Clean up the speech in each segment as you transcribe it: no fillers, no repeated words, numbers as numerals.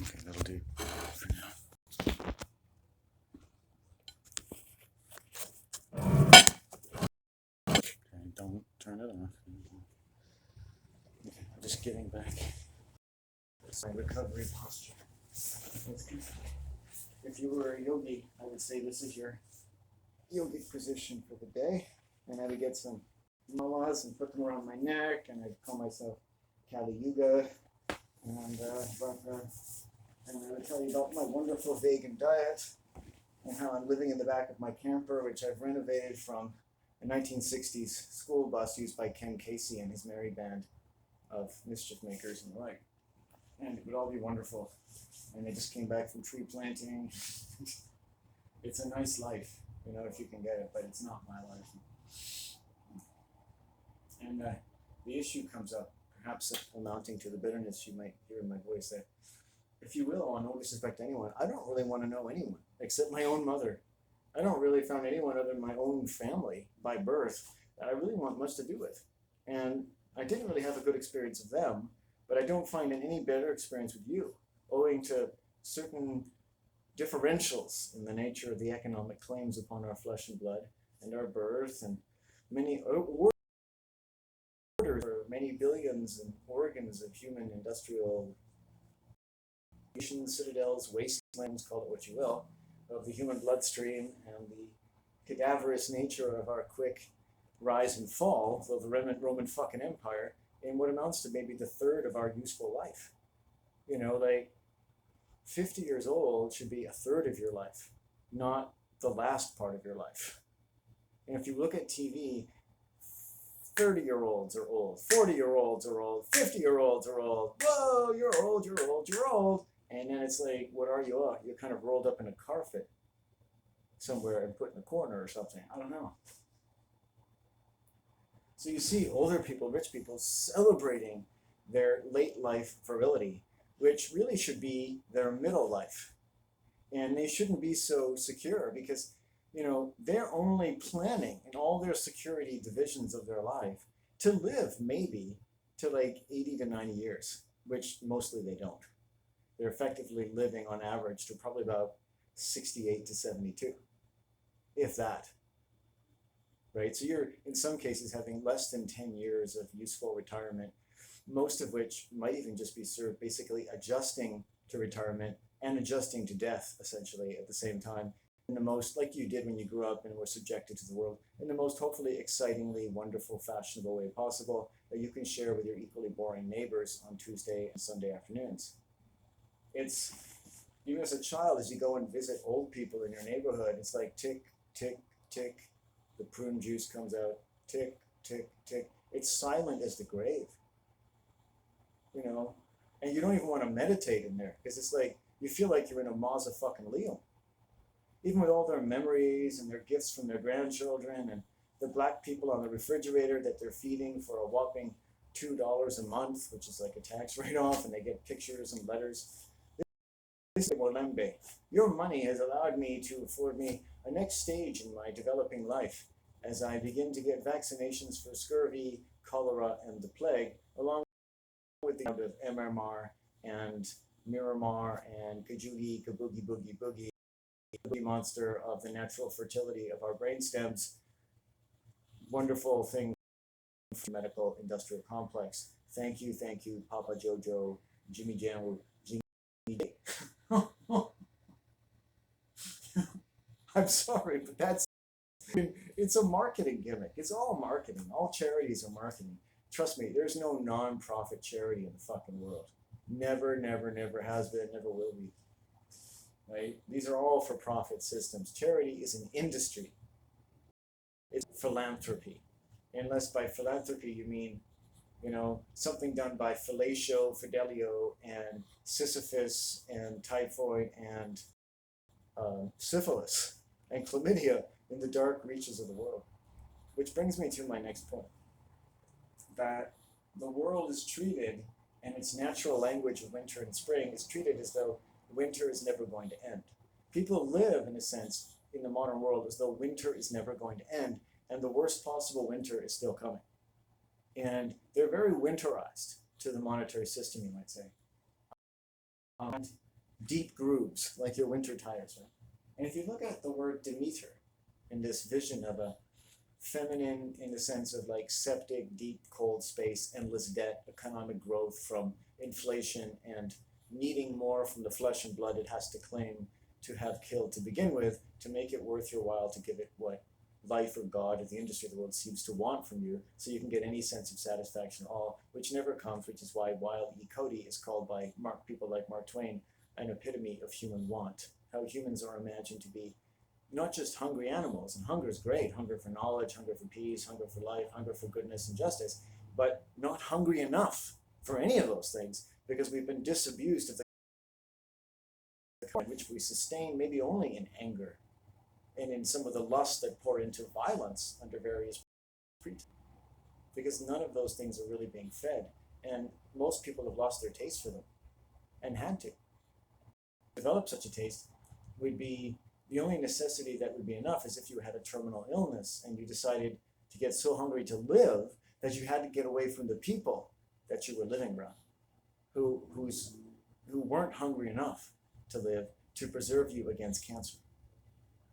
Okay, that'll do for now. Okay, don't turn it off. Okay, I'm just getting back. It's my recovery posture. If you were a yogi, I would say this is your yogic position for the day. And I would get some malas and put them around my neck, and I'd call myself Kali Yuga. And I would tell you about my wonderful vegan diet and how I'm living in the back of my camper, which I've renovated from a 1960s school bus used by Ken Casey and his merry band of mischief makers and the like. And it would all be wonderful. And I just came back from tree planting. It's a nice life, if you can get it, but it's not my life. And the issue comes up, perhaps amounting to the bitterness you might hear in my voice, that, if you will, no disrespect to anyone, I don't really want to know anyone except my own mother. I don't really found anyone other than my own family by birth that I really want much to do with. And I didn't really have a good experience of them, but I don't find any better experience with you, owing to certain differentials in the nature of the economic claims upon our flesh and blood and our birth, and many many billions and organs of human industrial citadels, wastelands, call it what you will, of the human bloodstream, and the cadaverous nature of our quick rise and fall of the Roman fucking Empire in what amounts to maybe the third of our useful life. 50 years old should be a third of your life, not the last part of your life. And if you look at TV, 30-year-olds are old, 40-year-olds are old, 50-year-olds are old. Whoa, you're old, you're old, you're old. And then it's like, what are you? Oh, you're kind of rolled up in a carpet somewhere and put in a corner or something. I don't know. So you see older people, rich people, celebrating their late life virility, which really should be their middle life. And they shouldn't be so secure because, they're only planning in all their security divisions of their life to live maybe to like 80 to 90 years, which mostly they don't. They're effectively living on average to probably about 68 to 72, if that. Right? So you're, in some cases, having less than 10 years of useful retirement, most of which might even just be served basically adjusting to retirement and adjusting to death, essentially, at the same time, in the most, like you did when you grew up and were subjected to the world, in the most hopefully excitingly wonderful, fashionable way possible that you can share with your equally boring neighbors on Tuesday and Sunday afternoons. It's, even as a child, as you go and visit old people in your neighborhood, it's like tick, tick, tick, the prune juice comes out, tick, tick, tick. It's silent as the grave, and you don't even want to meditate in there because it's like you feel like you're in a mausoleum. Even with all their memories and their gifts from their grandchildren and the black people on the refrigerator that they're feeding for a whopping $2 a month, which is like a tax write-off, and they get pictures and letters. This is Molembe. Your money has allowed me to afford me a next stage in my developing life as I begin to get vaccinations for scurvy, cholera, and the plague, along with the of MMR and Miramar and Kajugi, Kaboogie Boogie Boogie, the boogie monster of the natural fertility of our brain stems. Wonderful thing for the medical industrial complex. Thank you, Papa Jojo, Jimmy Jam, Jimmy. I'm sorry, but it's a marketing gimmick. It's all marketing. All charities are marketing. Trust me, there's no non-profit charity in the fucking world. Never, never, never has been, never will be. Right? These are all for-profit systems. Charity is an industry. It's philanthropy. Unless by philanthropy you mean, something done by Fellatio, Fidelio, and Sisyphus, and typhoid, and syphilis, and chlamydia in the dark reaches of the world. Which brings me to my next point. That the world is treated, and its natural language of winter and spring is treated as though winter is never going to end. People live, in a sense, in the modern world as though winter is never going to end, and the worst possible winter is still coming. And they're very winterized to the monetary system, you might say. deep grooves, like your winter tires, right? And if you look at the word Demeter in this vision of a feminine, in the sense of like septic, deep, cold space, endless debt, economic growth from inflation, and needing more from the flesh and blood it has to claim to have killed to begin with, to make it worth your while to give it what life or God or the industry of the world seems to want from you, so you can get any sense of satisfaction at all, which never comes, which is why Wile E. Coyote is called by people like Mark Twain an epitome of human want. How humans are imagined to be not just hungry animals, and hunger is great, hunger for knowledge, hunger for peace, hunger for life, hunger for goodness and justice, but not hungry enough for any of those things, because we've been disabused of the kind which we sustain maybe only in anger and in some of the lusts that pour into violence under various pretenses, because none of those things are really being fed, and most people have lost their taste for them and had to develop such a taste. Would be the only necessity that would be enough is if you had a terminal illness and you decided to get so hungry to live that you had to get away from the people that you were living around, who weren't hungry enough to live to preserve you against cancer.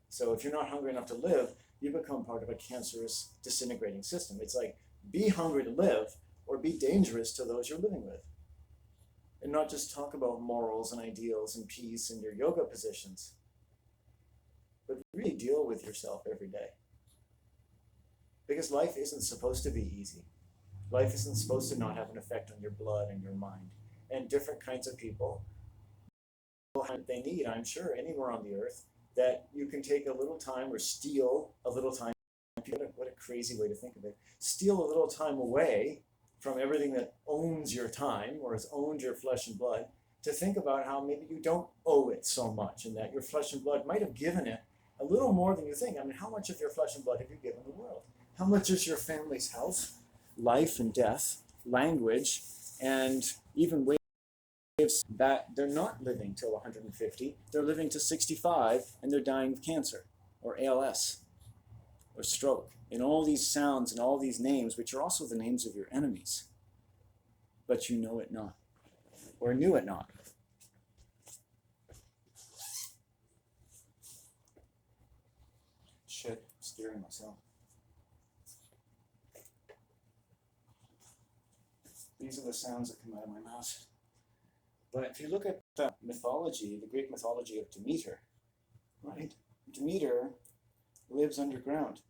So if you're not hungry enough to live, you become part of a cancerous, disintegrating system. It's like, be hungry to live or be dangerous to those you're living with. And not just talk about morals and ideals and peace and your yoga positions, but really deal with yourself every day. Because life isn't supposed to be easy. Life isn't supposed to not have an effect on your blood and your mind. And different kinds of people will have what they need, I'm sure, anywhere on the earth, that you can take a little time or steal a little time. What a crazy way to think of it. Steal a little time away from everything that owns your time or has owned your flesh and blood, to think about how maybe you don't owe it so much, and that your flesh and blood might have given it a little more than you think. I mean, how much of your flesh and blood have you given the world? How much is your family's health, life and death, language, and even ways that they're not living till 150, they're living to 65, and they're dying of cancer or ALS or stroke, and all these sounds and all these names, which are also the names of your enemies, but you know it not, or knew it not. Shit, I'm scaring myself. These are the sounds that come out of my mouth. But if you look at the mythology, the Greek mythology of Demeter, right? Demeter lives underground,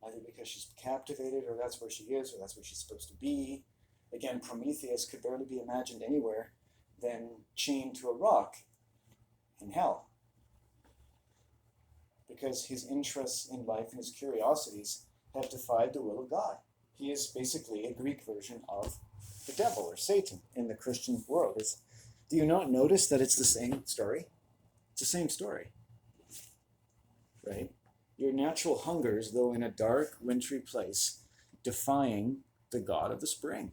either because she's captivated, or that's where she is, or that's where she's supposed to be. Again, Prometheus could barely be imagined anywhere than chained to a rock in hell, because his interests in life and his curiosities have defied the will of God. He is basically a Greek version of the devil or Satan in the Christian world. Do you not notice that it's the same story? It's the same story, right? Your natural hungers, though in a dark, wintry place, defying the God of the spring.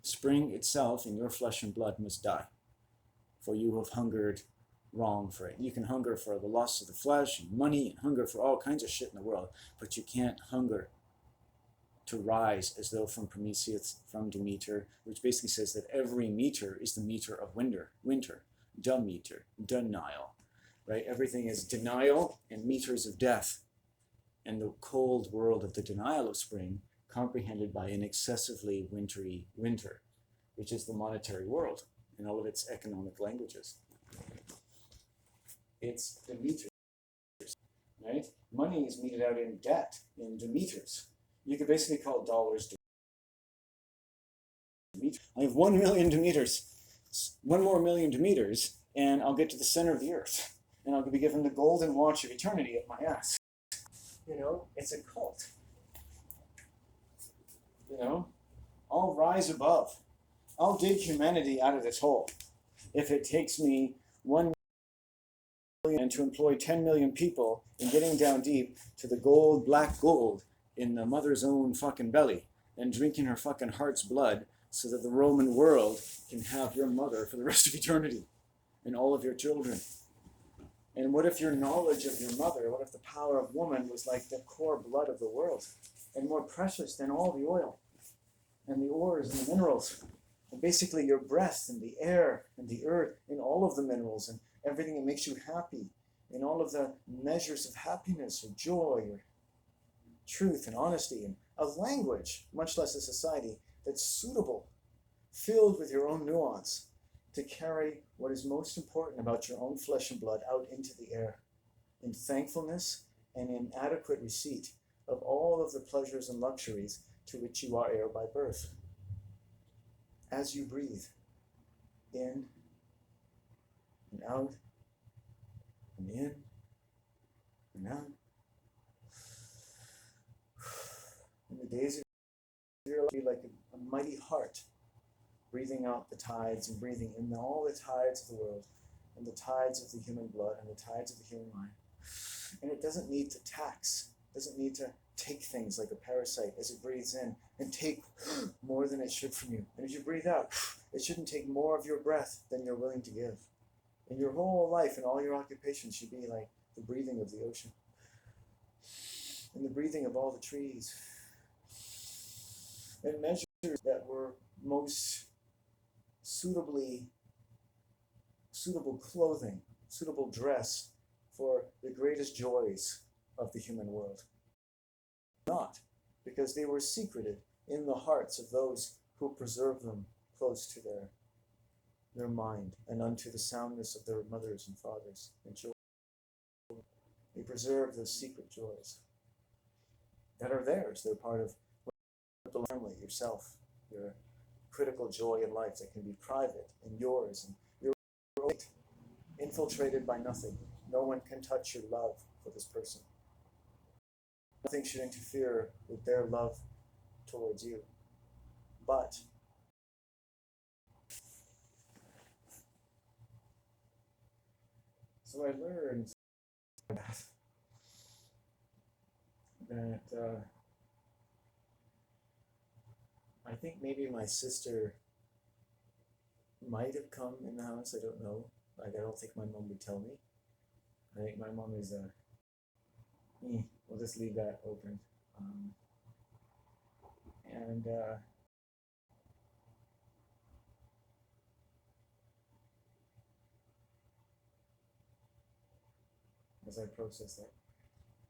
Spring itself in your flesh and blood must die, for you have hungered wrong for it. You can hunger for the lusts of the flesh and money and hunger for all kinds of shit in the world, but you can't hunger to rise as though from Prometheus, from Demeter, which basically says that every meter is the meter of winter, Demeter, denial, right? Everything is denial and meters of death, and the cold world of the denial of spring, comprehended by an excessively wintry winter, which is the monetary world in all of its economic languages. It's Demeters, right? Money is meted out in debt, in Demeters. You could basically call dollars Demeters. I have 1 million Demeters, 1 more million Demeters, and I'll get to the center of the earth, and I'll be given the golden watch of eternity at my ass. You know, it's a cult. You know, I'll rise above. I'll dig humanity out of this hole if it takes me 1 million and to employ 10 million people in getting down deep to the gold, black gold in the mother's own fucking belly and drinking her fucking heart's blood so that the Roman world can have your mother for the rest of eternity and all of your children. And what if your knowledge of your mother, what if the power of woman was like the core blood of the world and more precious than all the oil and the ores and the minerals And basically your breath and the air and the earth and all of the minerals and everything that makes you happy and all of the measures of happiness or joy or truth and honesty and a language, much less a society, that's suitable, filled with your own nuance to carry what is most important about your own flesh and blood out into the air in thankfulness and in adequate receipt of all of the pleasures and luxuries to which you are heir by birth. As you breathe in and out and in and out, in the days of your life, be like a mighty heart, breathing out the tides and breathing in all the tides of the world and the tides of the human blood and the tides of the human mind. And it doesn't need to tax, doesn't need to take things like a parasite as it breathes in and take more than it should from you. And as you breathe out, it shouldn't take more of your breath than you're willing to give. And your whole life and all your occupations should be like the breathing of the ocean and the breathing of all the trees. And measures that were most suitable clothing, suitable dress for the greatest joys of the human world. Not, because they were secreted in the hearts of those who preserve them close to their mind and unto the soundness of their mothers and fathers and children. They preserve those secret joys that are theirs. They're part of the family, yourself, your critical joy in life that can be private and yours and your infiltrated by nothing. No one can touch your love for this person. Nothing should interfere with their love towards you. But so I learned that I think maybe my sister might have come in the house. I don't know. Like, I don't think my mom would tell me. I think my mom is we'll just leave that open. And as I process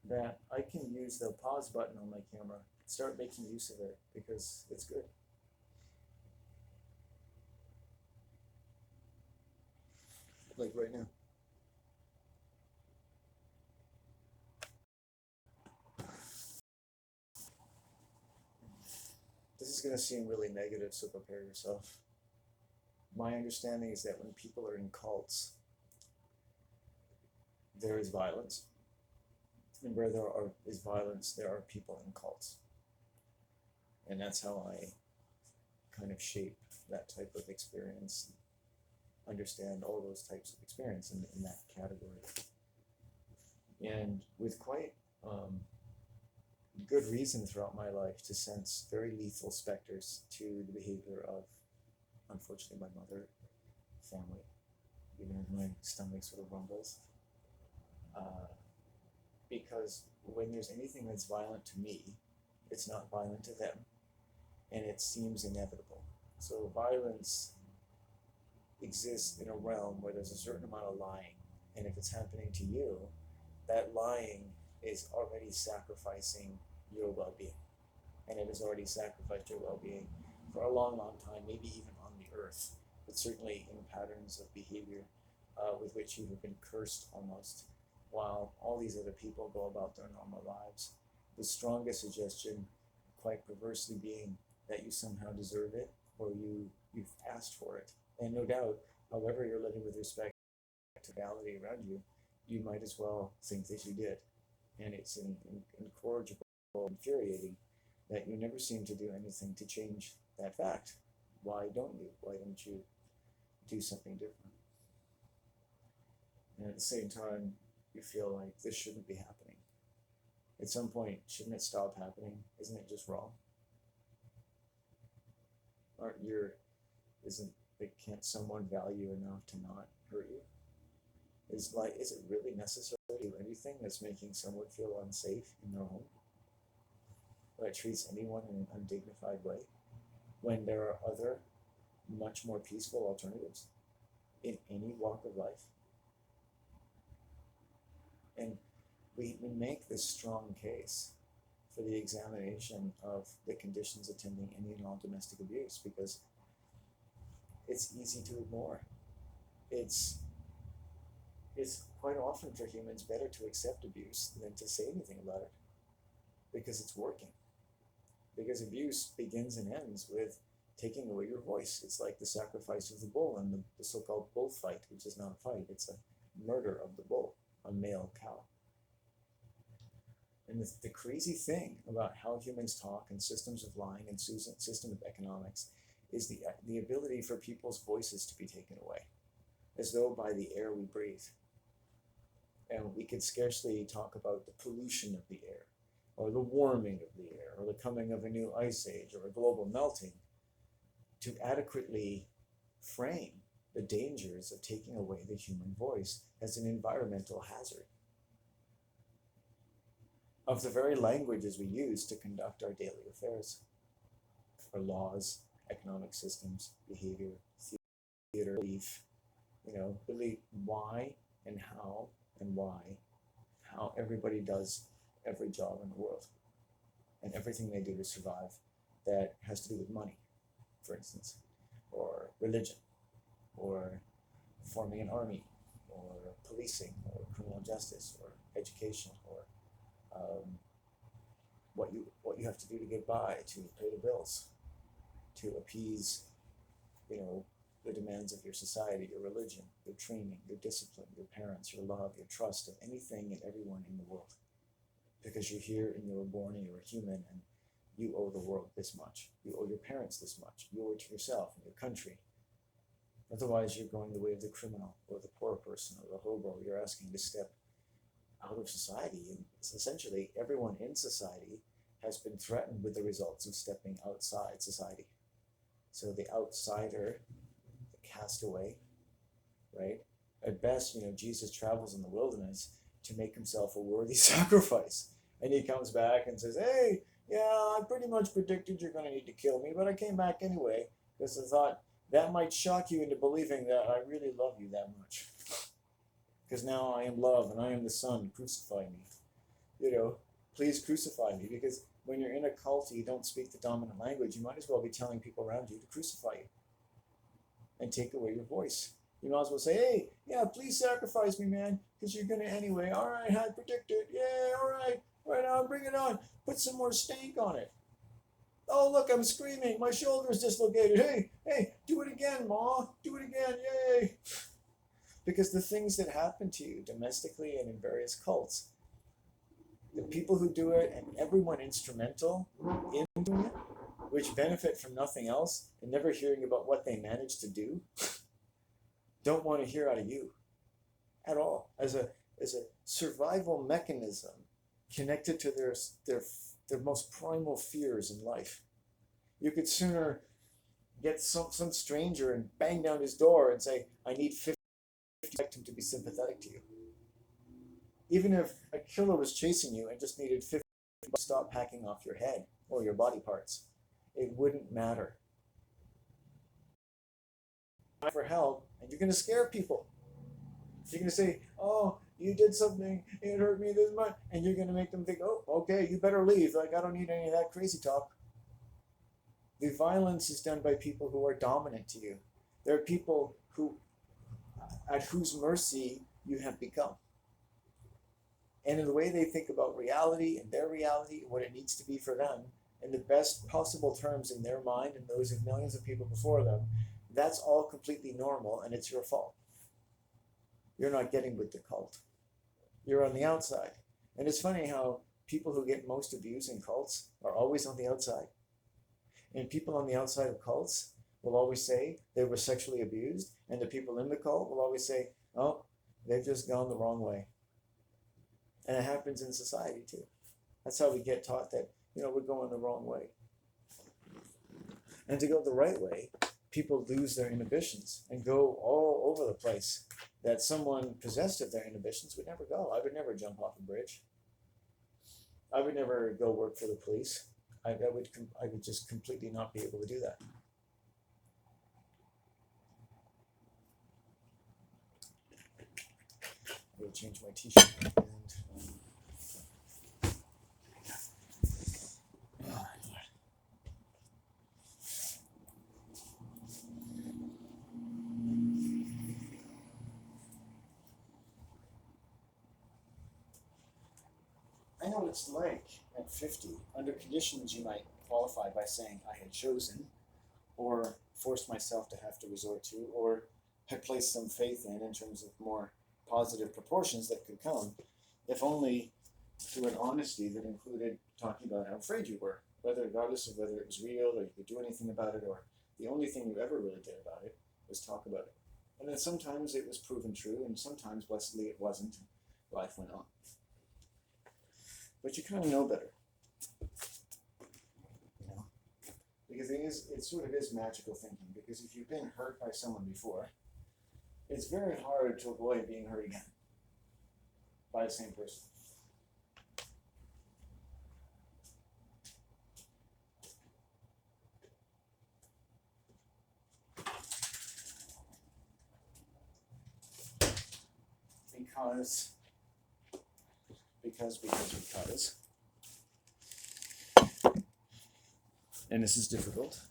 that I can use the pause button on my camera, start making use of it because it's good. Like right now. This is going to seem really negative, so prepare yourself. My understanding is that when people are in cults, there is violence. And where there is violence, there are people in cults. And that's how I kind of shape that type of experience, understand all those types of experience in that category. And with quite good reason throughout my life to sense very lethal specters to the behavior of, unfortunately, my mother, family, even as my stomach sort of rumbles. Because when there's anything that's violent to me, it's not violent to them, and it seems inevitable. So violence exists in a realm where there's a certain amount of lying, and if it's happening to you, that lying is already sacrificing your well-being, and it has already sacrificed your well-being for a long, long time, maybe even on the earth, but certainly in patterns of behavior with which you have been cursed almost, while all these other people go about their normal lives. The strongest suggestion, quite perversely, being that you somehow deserve it, or you've asked for it. And no doubt, however you're living with respect to reality around you, you might as well think that you did. And it's incorrigible, infuriating that you never seem to do anything to change that fact. Why don't you? Why don't you do something different? And at the same time, you feel like this shouldn't be happening. At some point, shouldn't it stop happening? Isn't it just wrong? Can't someone value enough to not hurt you? Is it really necessary to do anything that's making someone feel unsafe in their home? That treats anyone in an undignified way? When there are other much more peaceful alternatives in any walk of life. And we make this strong case for the examination of the conditions attending any and all domestic abuse because it's easy to ignore. It's quite often for humans better to accept abuse than to say anything about it because it's working. Because abuse begins and ends with taking away your voice. It's like the sacrifice of the bull in the so-called bullfight, which is not a fight, it's a murder of the bull, a male cow. And the crazy thing about how humans talk and systems of lying and system of economics is the ability for people's voices to be taken away, as though by the air we breathe. And we could scarcely talk about the pollution of the air, or the warming of the air, or the coming of a new ice age, or a global melting, to adequately frame the dangers of taking away the human voice as an environmental hazard. Of the very languages we use to conduct our daily affairs, our laws, economic systems, behavior, theater, belief, really why and how everybody does every job in the world and everything they do to survive that has to do with money, for instance, or religion, or forming an army, or policing, or criminal justice, or education, or what you have to do to get by, to pay the bills, to appease, the demands of your society, your religion, your training, your discipline, your parents, your love, your trust of anything and everyone in the world. Because you're here and you were born and you're a human and you owe the world this much. You owe your parents this much. You owe it to yourself and your country. Otherwise, you're going the way of the criminal or the poor person or the hobo. You're asking to step out of society. And essentially, everyone in society has been threatened with the results of stepping outside society. So the outsider, the castaway, right? At best, Jesus travels in the wilderness to make himself a worthy sacrifice. And he comes back and says, hey, yeah, I pretty much predicted you're going to need to kill me, but I came back anyway because I thought that might shock you into believing that I really love you that much. Because now I am love and I am the Son, crucify me. Please crucify me, because when you're in a cult and you don't speak the dominant language, you might as well be telling people around you to crucify you and take away your voice. You might as well say, hey, yeah, please sacrifice me, man, because you're going to anyway. All right, I predicted. Yeah, all right on, bring it on. Put some more stank on it. Oh, look, I'm screaming. My shoulder's dislocated. Hey, do it again, Ma. Do it again. Yay. Because the things that happen to you domestically and in various cults, the people who do it and everyone instrumental in doing it, which benefit from nothing else and never hearing about what they managed to do, don't want to hear out of you at all. As a survival mechanism connected to their most primal fears in life. You could sooner get some stranger and bang down his door and say, I need 50 to be sympathetic to you. Even if a killer was chasing you and just needed 50 to stop hacking off your head or your body parts, it wouldn't matter. For help, and you're going to scare people. You're going to say, oh, you did something, it hurt me this much, and you're going to make them think, oh, okay, you better leave. Like, I don't need any of that crazy talk. The violence is done by people who are dominant to you. There are people at whose mercy you have become. And in the way they think about reality and their reality and what it needs to be for them, in the best possible terms in their mind and those of millions of people before them, that's all completely normal, and it's your fault. You're not getting with the cult. You're on the outside. And it's funny how people who get most abuse in cults are always on the outside. And people on the outside of cults will always say they were sexually abused, and the people in the cult will always say, oh, they've just gone the wrong way. And it happens in society too. That's how we get taught that, we're going the wrong way. And to go the right way, people lose their inhibitions and go all over the place that someone possessed of their inhibitions would never go. I would never jump off a bridge. I would never go work for the police. I would just completely not be able to do that. change my t-shirt. I know what it's like at 50, under conditions you might qualify by saying I had chosen, or forced myself to have to resort to, or had placed some faith in terms of more positive proportions that could come, if only through an honesty that included talking about how afraid you were, regardless of whether it was real or you could do anything about it, or the only thing you ever really did about it was talk about it. And then sometimes it was proven true, and sometimes, blessedly, it wasn't. Life went on. But you kind of know better, you know, because it sort of is magical thinking. Because if you've been hurt by someone before, it's very hard to avoid being hurt again by the same person. Because, and this is difficult,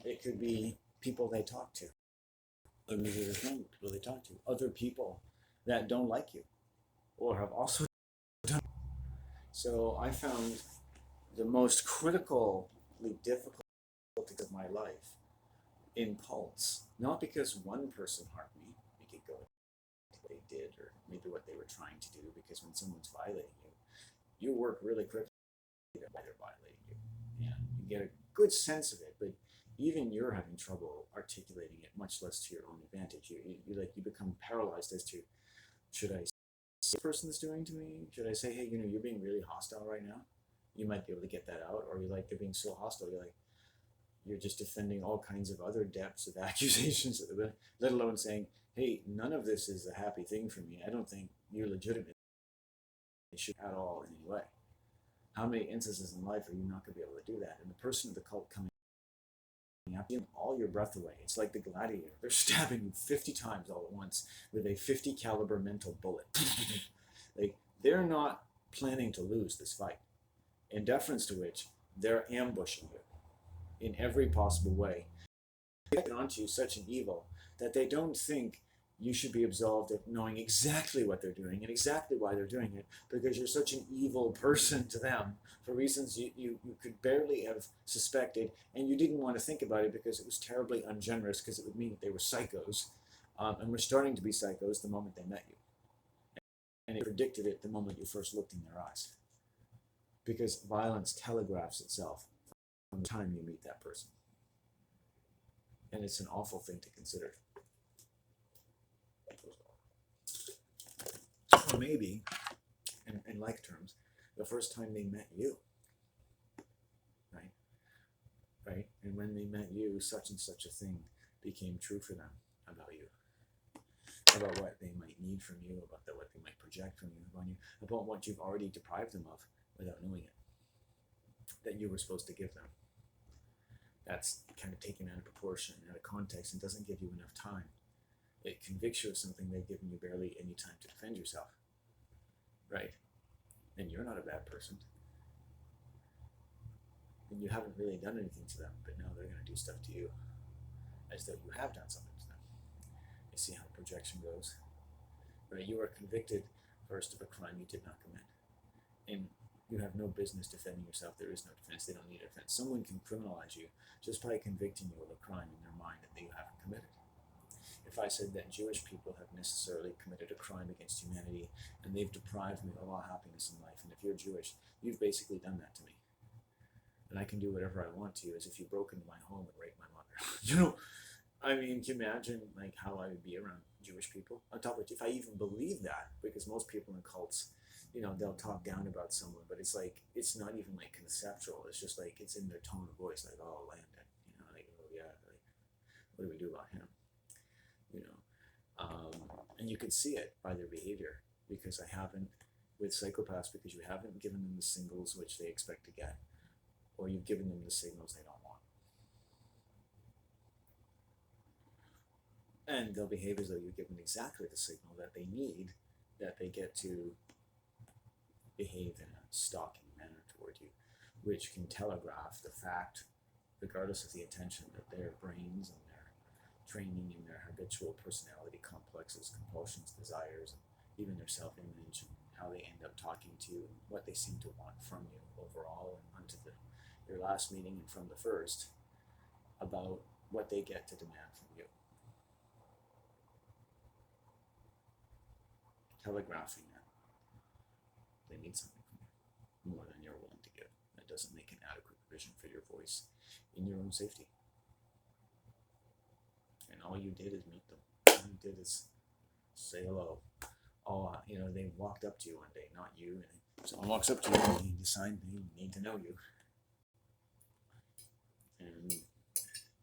it could be people they talk to, or maybe there's no people they talk to, other people that don't like you, or have also done. So I found the most critically difficult of my life in cults, not because one person harmed me, we could go into what they did, or maybe what they were trying to do, because when someone's violating you, you work really quickly why they're violating you. And you get a good sense of it, but even you're having trouble articulating it, much less to your own advantage. You become paralyzed as to, should I say what the person's doing to me? Should I say, hey, you're being really hostile right now? You might be able to get that out, or they're being so hostile, you're just defending all kinds of other depths of accusations, let alone saying, hey, none of this is a happy thing for me. I don't think you're legitimate at all in any way. How many instances in life are you not going to be able to do that? And the person of the cult coming up, all your breath away. It's like the gladiator. They're stabbing you 50 times all at once with a 50 caliber mental bullet. They're not planning to lose this fight. In deference to which, they're ambushing you in every possible way. They get onto you such an evil that they don't think you should be absolved of knowing exactly what they're doing and exactly why they're doing it, because you're such an evil person to them for reasons you could barely have suspected, and you didn't want to think about it because it was terribly ungenerous, because it would mean that they were psychos, and were starting to be psychos the moment they met you. And it predicted it the moment you first looked in their eyes. Because violence telegraphs itself from the time you meet that person. And it's an awful thing to consider. Or maybe, in like terms, the first time they met you, right? And when they met you, such and such a thing became true for them about you, about what they might need from you, about what they might project from you, about what you've already deprived them of without knowing it, that you were supposed to give them. That's kind of taken out of proportion, out of context, and doesn't give you enough time. It convicts you of something they've given you barely any time to defend yourself. Right? And you're not a bad person. And you haven't really done anything to them, but now they're going to do stuff to you as though you have done something to them. You see how projection goes? Right? You are convicted first of a crime you did not commit. And you have no business defending yourself. There is no defense. They don't need a defense. Someone can criminalize you just by convicting you of a crime in their mind that you haven't committed. If I said that Jewish people have necessarily committed a crime against humanity and they've deprived me of all happiness in life, and if you're Jewish, you've basically done that to me. And I can do whatever I want to you, as if you broke into my home and raped my mother. Can you imagine how I would be around Jewish people? On top of it, if I even believe that, because most people in cults, they'll talk down about someone, but it's not even conceptual. It's just it's in their tone of voice, oh, Landon, oh yeah, what do we do about him? And you can see it by their behavior, because with psychopaths, because you haven't given them the signals which they expect to get, or you've given them the signals they don't want. And they'll behave as though you've given exactly the signal that they need that they get to behave in a stalking manner toward you, which can telegraph the fact, regardless of the attention, that their brains and their training and their habitual personality complexes, compulsions, desires, and even their self-image, and how they end up talking to you, and what they seem to want from you overall, and onto your last meeting and from the first, about what they get to demand from you. Telegraphing that they need something from you more than you're willing to give. That doesn't make an adequate provision for your voice in your own safety. And all you did is meet them. All you did is say hello. They walked up to you one day, not you. And someone walks up to you and they decide they need to know you. And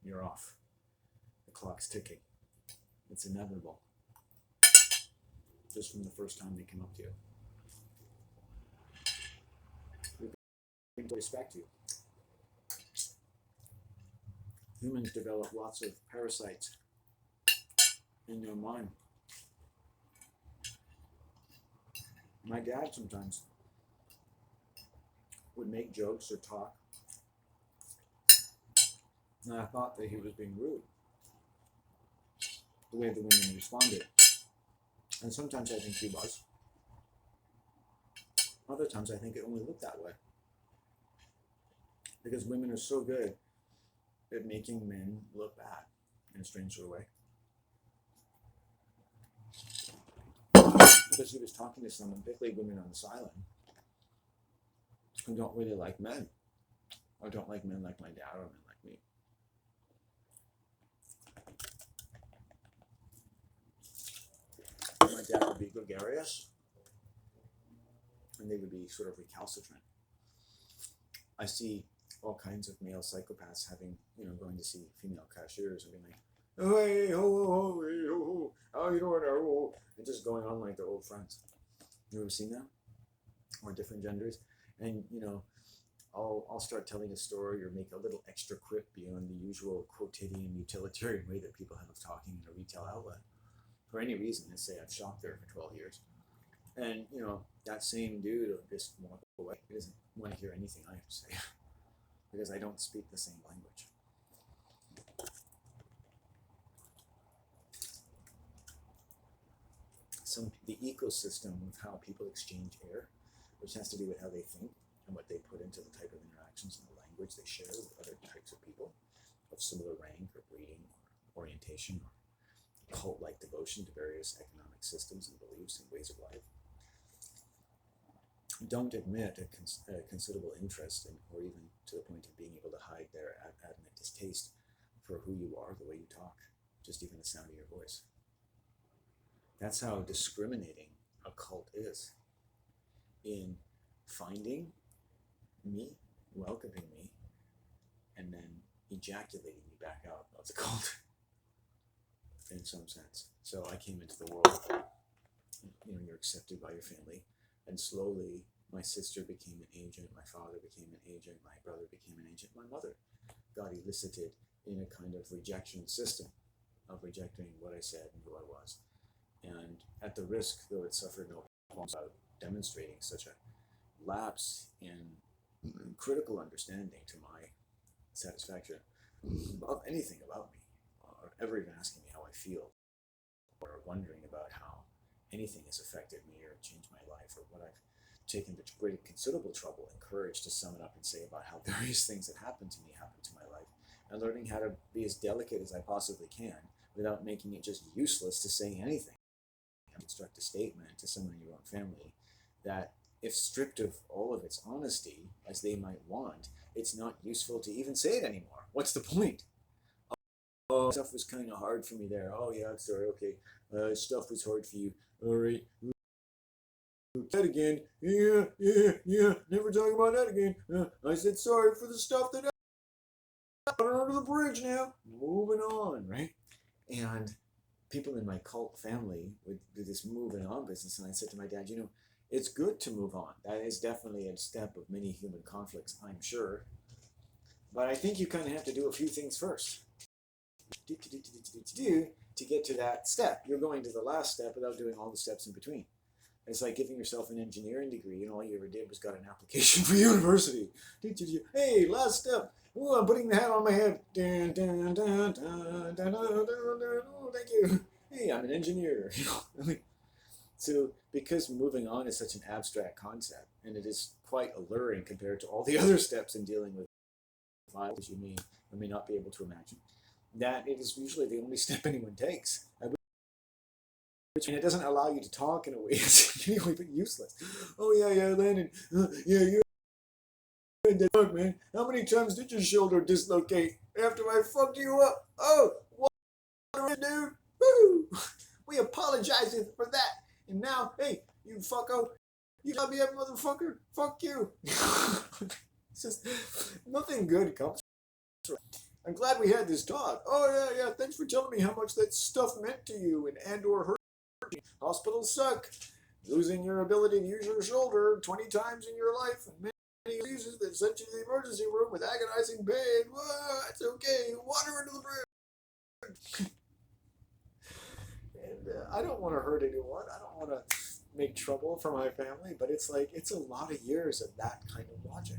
you're off. The clock's ticking. It's inevitable. Just from the first time they come up to you. They're going to respect you. Humans develop lots of parasites in their mind. My dad sometimes would make jokes or talk, and I thought that he was being rude, the way the women responded. And sometimes I think he was. Other times I think it only looked that way. Because women are so good at making men look bad in a strange sort of way. Because he was talking to someone, particularly women on this island, who don't really like men, or don't like men like my dad, or men like me. My dad would be gregarious, and they would be sort of recalcitrant. I see all kinds of male psychopaths going to see female cashiers and being like, oh, hey, ho, ho, ho, hey, ho, ho, how you doing there, ho, and just going on like they're old friends. You ever seen that? Or different genders? And, I'll start telling a story or make a little extra quip beyond the usual quotidian utilitarian way that people have of talking in a retail outlet. For any reason, let's say I've shopped there for 12 years. And, that same dude will just walk away. He doesn't want to hear anything I have to say because I don't speak the same language. The ecosystem of how people exchange air, which has to do with how they think and what they put into the type of interactions and the language they share with other types of people of similar rank or breeding or orientation or cult-like devotion to various economic systems and beliefs and ways of life, don't admit a considerable interest in, or even to the point of being able to hide their adamant distaste for who you are, the way you talk, just even the sound of your voice. That's how discriminating a cult is in finding me, welcoming me, and then ejaculating me back out of the cult in some sense. So I came into the world, you're accepted by your family, and slowly my sister became an agent, my father became an agent, my brother became an agent, my mother got elicited in a kind of rejection system of rejecting what I said and who I was. And at the risk, though it suffered no qualms about demonstrating such a lapse in critical understanding to my satisfaction of anything about me, or ever even asking me how I feel, or wondering about how anything has affected me or changed my life, or what I've taken the great considerable trouble and courage to sum it up and say about how various things that happened to me happened to my life, and learning how to be as delicate as I possibly can without making it just useless to say anything. Construct a statement to someone in your own family that, if stripped of all of its honesty, as they might want, it's not useful to even say it anymore. What's the point? Oh, stuff was kind of hard for me there. Oh, yeah, sorry, okay. Stuff was hard for you. All right. That again. Yeah. Never talk about that again. I said sorry for the stuff that happened under the bridge now. Moving on, right? And people in my cult family would do this moving on business, and I said to my dad, it's good to move on. That is definitely a step of many human conflicts, I'm sure. But I think you kind of have to do a few things first to get to that step. You're going to the last step without doing all the steps in between. It's like giving yourself an engineering degree and all you ever did was got an application for university. Teaches you, hey, last step. Oh, I'm putting the hat on my head. Dun, dun, dun, dun, dun, dun, dun, dun. Oh, thank you. Hey, I'm an engineer. I mean, so because moving on is such an abstract concept, and it is quite alluring compared to all the other steps in dealing with violence you may or may not be able to imagine, that it is usually the only step anyone takes. And it doesn't allow you to talk in a way that's really useless. Oh yeah, Landon. Yeah, you and that fuck, man. How many times did your shoulder dislocate after I fucked you up? Oh, what, dude? Woo! We apologize for that. And now, hey, you fucko, you love me, motherfucker. Fuck you. It's just nothing good comes. I'm glad we had this talk. Oh yeah. Thanks for telling me how much that stuff meant to you and or hurt. Hospitals suck. Losing your ability to use your shoulder 20 times in your life and many diseases that sent you to the emergency room with agonizing pain. Whoa, it's okay. Water into the bridge. And I don't want to hurt anyone. I don't want to make trouble for my family, but it's like, it's a lot of years of that kind of logic.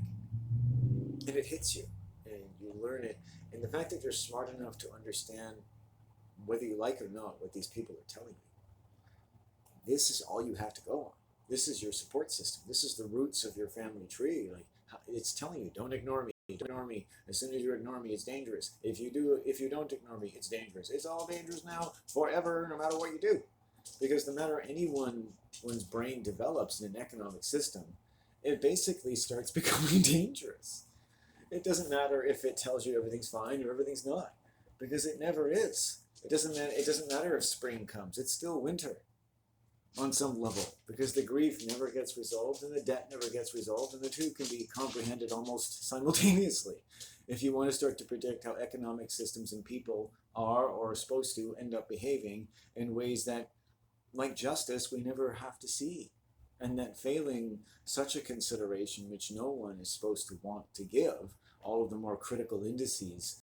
And it hits you and you learn it. And the fact that you're smart enough to understand, whether you like it or not, what these people are telling you, this is all you have to go on. This is your support system. This is the roots of your family tree. Like, it's telling you, don't ignore me. Don't ignore me. As soon as you ignore me, it's dangerous. If you don't ignore me, it's dangerous. It's all dangerous now, forever, no matter what you do. Because no matter one's brain develops in an economic system, it basically starts becoming dangerous. It doesn't matter if it tells you everything's fine or everything's not, because it never is. It doesn't matter if spring comes. It's still winter on some level, because the grief never gets resolved and the debt never gets resolved, and the two can be comprehended almost simultaneously. If you want to start to predict how economic systems and people are or are supposed to end up behaving in ways that, like justice, we never have to see, and that failing such a consideration, which no one is supposed to want to give, all of the more critical indices